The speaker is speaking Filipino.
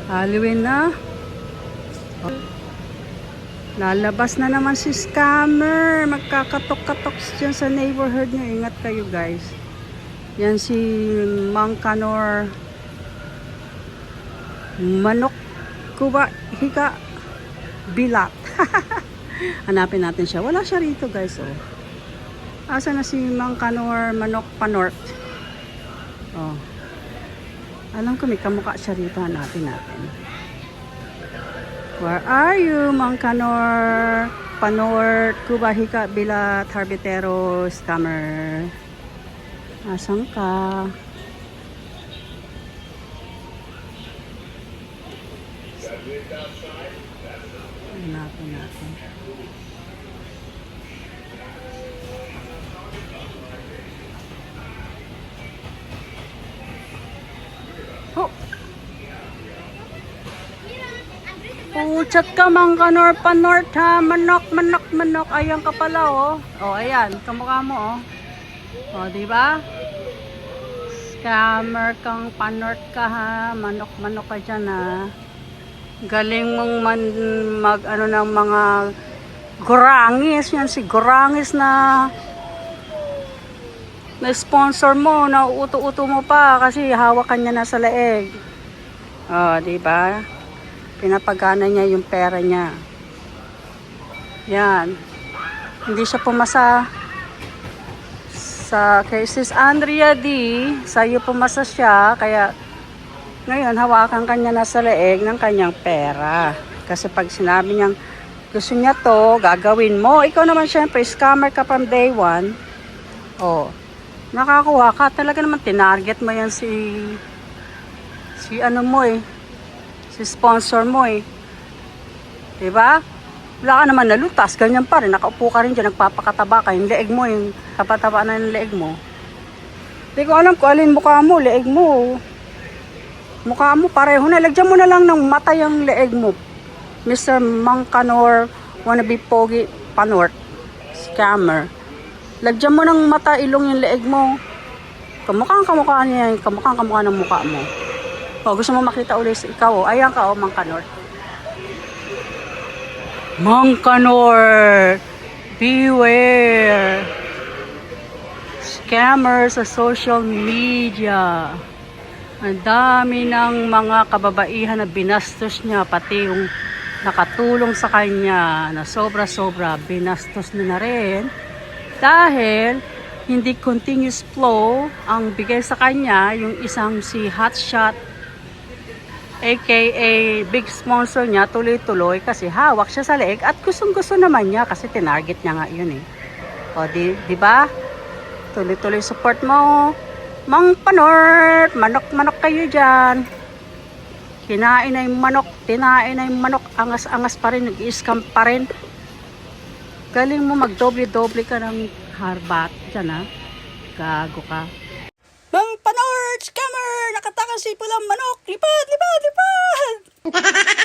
Halloween na. Lalabas na naman si scammer. Magkakatok-katok dyan sa neighborhood niyo. Ingat kayo guys. Yan si Mang Kanor. Manok kuba hika bilat. Hanapin natin siya. Wala siya rito guys. Oh. Asa na si Mang Kanor Manok Panort? Oh. Alam ko may kamukha siya rito. Hanapin natin. Where are you, Mang Kanor Panort kuba hika bilat harbitero scammer? Asan ka? Hanapin natin. Oh! Puchat ka, Mang Kanor Panort ha. Manok, manok, manok. Ayan ka pala oh. Oh, ayan. Kamukha mo oh. Oh, diba? Scammer kang Panort ka ha. Manok, manok ka dyan ha. Galing mong mag ano ng mga gorangis. Yan si gorangis na sponsor mo. Na uto-uto mo pa kasi hawakan niya na sa leeg. Oh, diba? Pinapagana niya yung pera niya. Yan. Hindi siya pumasa sa kay Sis Andrea D. Sa'yo pumasa siya. Kaya ngayon hawakan kanya na sa leeg ng kanyang pera. Kasi pag sinabi niyang gusto niya to, gagawin mo. Ikaw naman syempre, scammer ka from day one. Oh, nakakuha ka. Talaga naman tinarget mo yan si ano mo eh. Si sponsor mo eh. Diba? Wala ka naman nalutas. Ganyan pa rin. Nakaupo ka rin dyan. Nagpapakataba ka. Yung leeg mo. Yung tapataba na yung leeg mo. Hindi ko alam kung alin mukha mo. Leeg mo. Mukha mo pareho na. Lagyan mo na lang ng mata yung leeg mo. Mr. Mang Kanor wannabe pogi Panort. Scammer. Lagyan mo ng mata ilong yung leeg mo. Kamukhang niya. Kamukhang ng mukha mo. Oh, gusto mo makita ulit ikaw, oh. Ayan ka, oh, Mang Kanor. Mang Kanor, beware. Scammer sa social media. Ang dami ng mga kababaihan na binastos niya, pati yung nakatulong sa kanya na sobra-sobra binastos na rin. Dahil hindi continuous flow ang bigay sa kanya, yung isang si Hotshot aka big sponsor niya, tuloy-tuloy kasi hawak siya sa leeg at gustong-gusto naman niya kasi tinarget niya nga yun eh. O di ba? Tuloy-tuloy support mo. Mang Panort, manok-manok kayo dyan. Kinain na yung manok, tinain na yung manok, angas-angas pa rin, nag-i-scam pa rin. Galing mo magdoble-doble ka ng harbat dyan ha. Gago ka. Mang Panort, scammer! Nakatakas si pulang manok! Lipad, lipad, lipad!